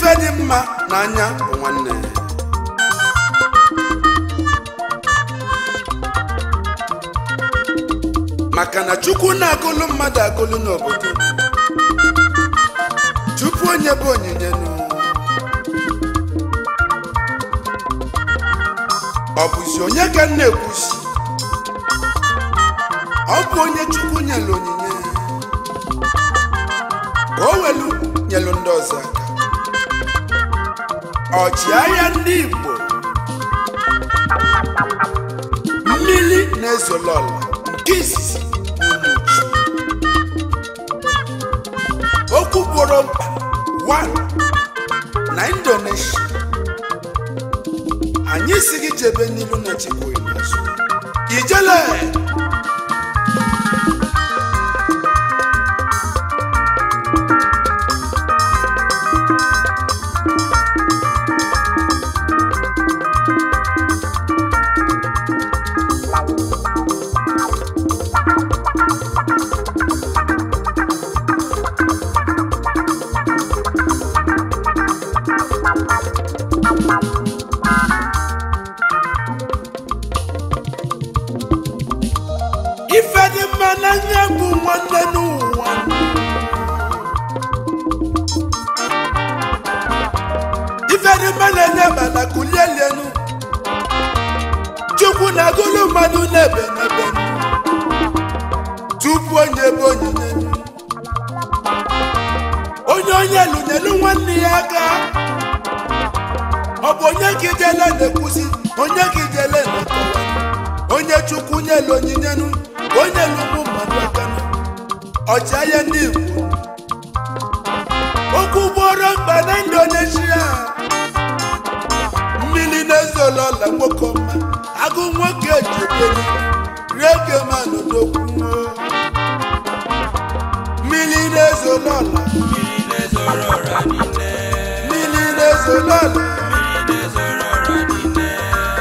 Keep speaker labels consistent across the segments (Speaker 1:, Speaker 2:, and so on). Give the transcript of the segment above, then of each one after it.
Speaker 1: ife dị mma n'anya bụ nwanne maka na Chukwu na-agụlụ mmadụ agụlụ n'obodo tupu onye bụ onyinye ọ bụzi onye ka na-ekwusi ọ bụ onye Chukwu nyelu onyinye ka o welu nyelu ndị ọzọ aka ọchịagha ndị Igbo mmiri na-ezolọla nke izizi okwu gboro mkpa 1 na Indonesia anyị si gị jebe n'ilu na chikwa ịnazụ ijele Chukwu na-agụlụ mmadụ n'ebe n'ebe tupu onye bụ onye lụnyelu nwanne ya aka ọ bụ onye ka ijele na-ekwuzi onye ka ijele na-ekọwa onye Chukwu nyelu onyinye onye lụmụ mmadụ aka ọchịagha ndị Igbo okwu gboro mkpa na Indonesia mmiri na-ezolola nwoke ọma agụ nwoke ejidere rege manụ n'okwu mmiri na-ezolola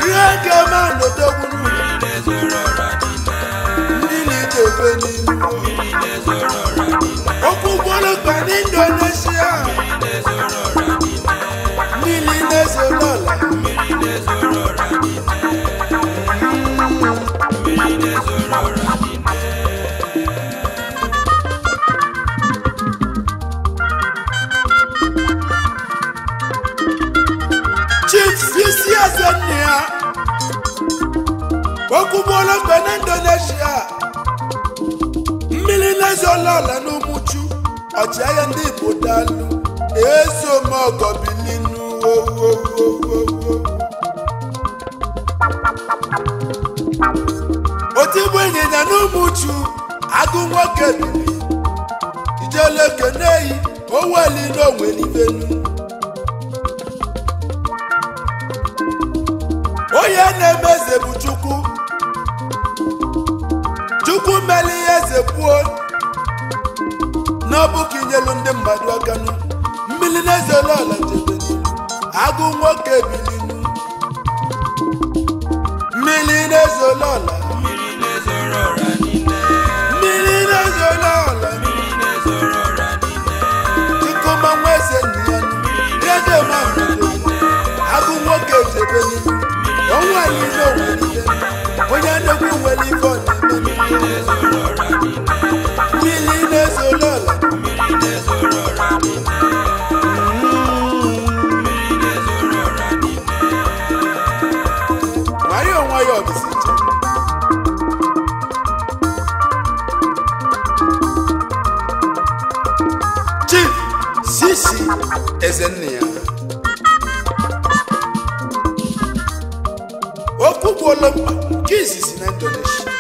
Speaker 1: rege manụ n'okwu mmiri na-efe n'ihu okwu gboro mkpa na Indonesia mmiri na-ezolola Chief isi eze ya okwu gboro mkpa na Indonesia mmiri na-ezolola n'Umuchu ọchịagha ndị Igbo dalụ ezomogo bilinu otigbu ịnyịnya n'Umuchu agụ nwoke bili ijele keneyi oweli n'onwelivenu onye na-eme eze bụ Chukwu meli ihe eze kwuo n'ọbụ ka inyelu ndị mmadụ aka mmiri na-ezolola jebe agụ nwoke bilinu mmiri na-ezolola Chikuma nweze niyanu agụ nwoke jebe n'ihu onwe niile onye nnekwu nwere ife ọ na-eme mmiri na-ezolola nwayọọ ọbịsị Chief Sisi Ezennia okwu gboro mkpa nke izizi na Indonesia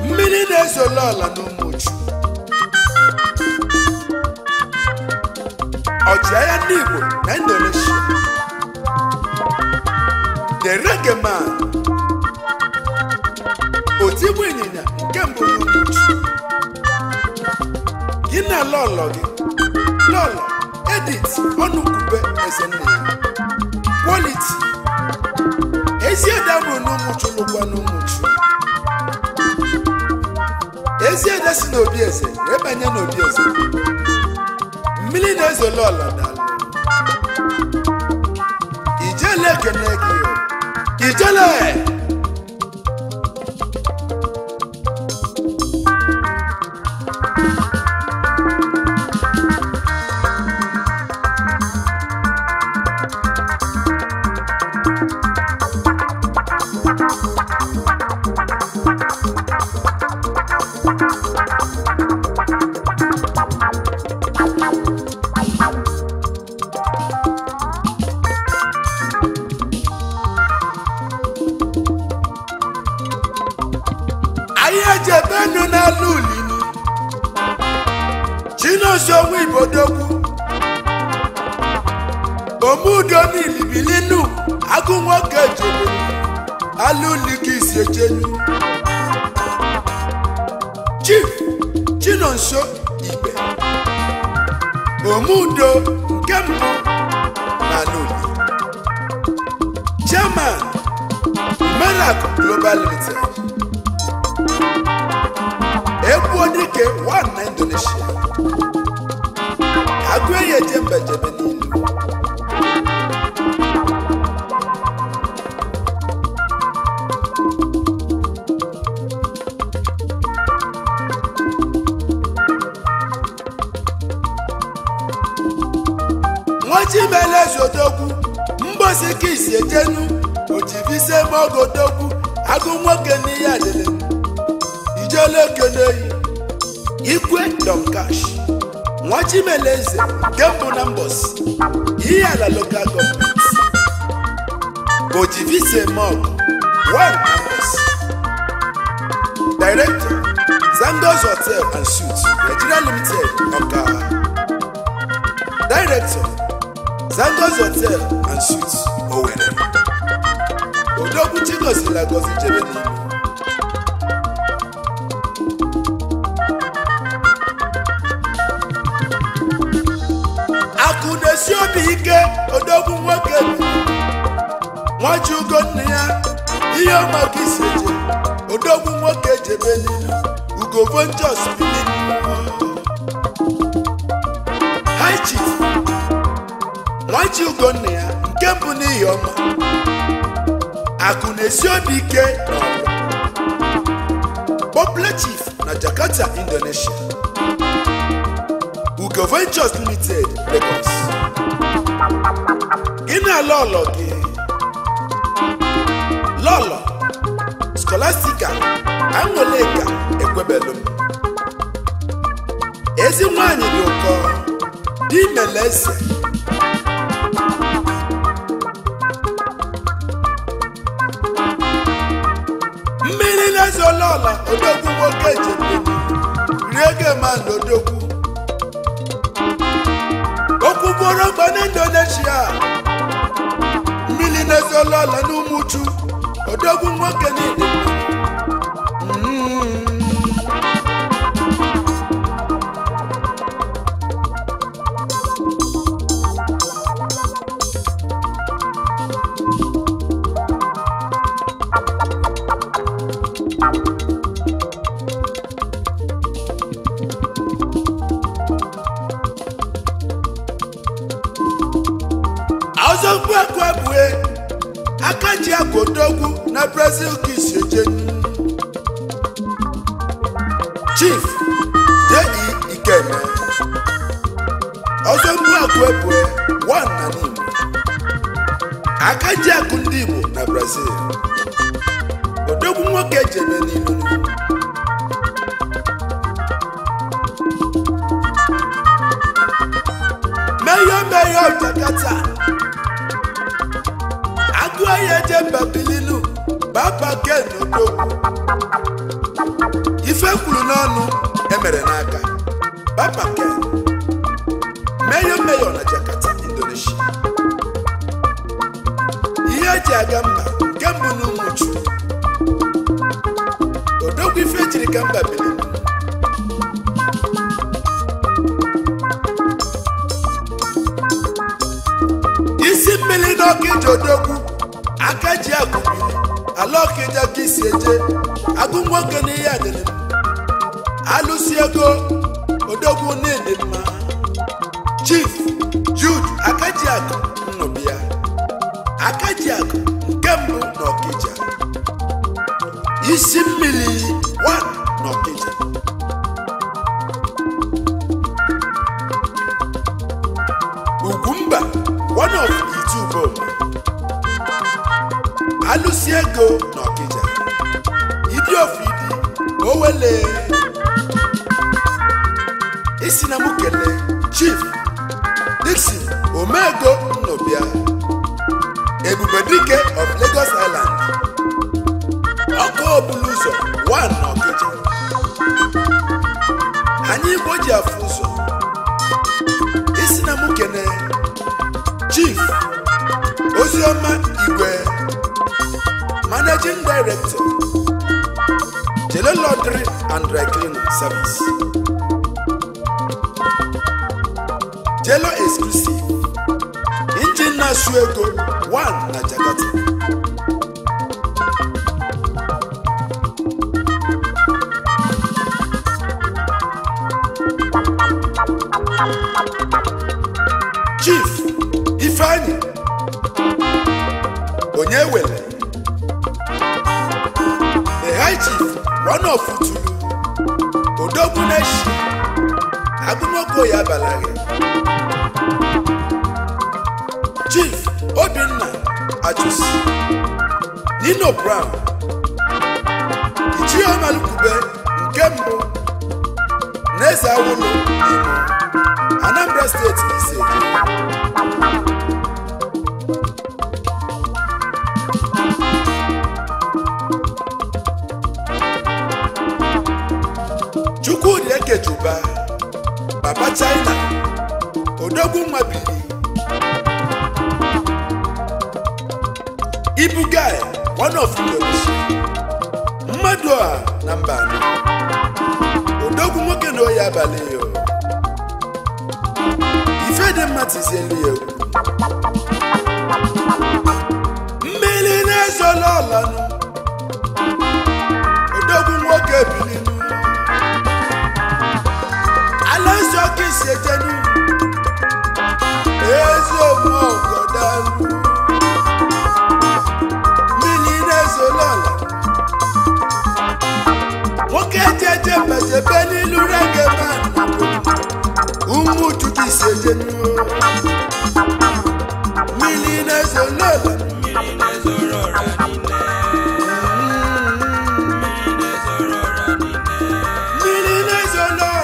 Speaker 1: mmiri na-ezolola n'Umuchu ọchịagha ndị Igbo na Indonesia the reggae man otigbu ịnyịnya nke mbụ n'Umuchu gị na lọlọ gị lọlọ Edith Ọnụkwube Ezennia quality ezi ede bụrụ n'Umuchu lụkwa n'Umuchu ezi ede si n'obi eze wee banye n'obi eze mmiri na-ezolo ọlọdala ijele ekene gị ijele ejebenu n'ala ulinu Chinosonwu Ibodogwu omudo n'ilibilinu agụ nwoke ejebenu ala ulike isi ejenu Chief Chinonso Ibe omudo nke mbụ n'ala ulinu Chairman Melaku Global Limited Ebonike one na Indonesia agweye jembe jebeni Nwachimele Zodogwu mbosi kisi ejenu ojivise mogodogwu agụ nwoke n'ihe adịle ijele keneyi Igwe Donkash Nwachimele Eze Gembu na Mbosi ihe ala local government Ojivise Mog one na Mbosi Director Zandos Hotel and Suites Nigeria Limited Oka Director Zandos Hotel and Suites Owerri Odogwu Chigozila Gozi Jebeni Akụnesi obi ike Odogwu nwoke Nwajugo nne ya ihe ọmaka isi eje Odogwu nwoke Jebeni Ugo Ventures High Chief Nwajugo nne ya nke mbụ n'ihi ọma Akụnesi obi ike Popular Chief na Jakarta, Indonesia Ugo Ventures Limited, Lagos. Gina Lolo gị Lolo Scholastica Anwoleka Ekwebelum ezi nwanyị dị ụkọ dị Meleze mmiri na-ezo Lola Odogwu nwoke Jebeni riege man Odogwu Okwuboro gba n'Indonesia mmiri na-ezo Lola n'Umuchu Odogwu nwoke niile Akaji Odogwu na Brazil kisi ejenu Chief J.E. Ikeme Ozombuakwebue one na Nimo Akaji ndị Igbo na Brazil Odogwu nwoke jebe n'ilu Mayor Jakarta Agụaye jemba bililu Baba Ken Odogwu ife kwuru n'ọnụ emere n'aka Baba Ken Mayor na Jakarta, Indonesia ihe eji aga mba nke mbụ n'Umuchu Odogwu ife jiri ka mba bililu isi mmiri n'Ọkịja Odogwu Akaji Agụbili ala Ọkịja ka isi eje agụ nwoke n'ihe adịrị alụsi ego Odogwu niile mma Akajiakụ Nnobia Akajiakụ nke mbụ n'Ọkịja isi mmiri 1 n'Ọkịja Ugwumba one of Itubom Alụsị ego n'Ọkịja Idiofidi Owele isi na mụ kelee Chief Dixon Omego Nnobia Ebubedike of Lagos Island Ọkụ obulu ụzọ 1 n'Ọkịja anyị Igbo ji afụ ụzọ isi na mụ kelee Chief Ozioma Igwe Managing Director Jele Laundry and Dry Cleaning Service Jelo Exclusive Engine na Suego 1 na Jakarta Chief Ifeanyi Onyewele The High Chief one of Utulu Odoguneshi Agumoko ya Balage Chief Obinna Ajusi Nino Brown Ichioma Lukube nke mbụ Neze Awolo Imo Anambra State Iseje Chukwudi Ekejuba Baba China Odogwu Nwabili Ibu Guy one of Indonesia Mmadu a na mba anọ Odogwu nwoke na oyi abalị yo Ife dị mma tizi elu ya mmiri na-ezolo ọlanụ Odogwu nwoke ebilinu ala isi ọka isi ejenu ezi omu ọgọdalụ Nwoke ejeje mbejebe n'ilu rege man Umu tutu isi ejenu Mili nezo lola Mili nezo lola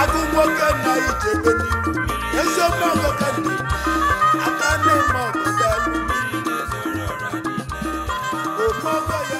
Speaker 1: Agu nwoke na ijebe n'ilu Ezo mongo kandi Akane mongo dalu Omogo ya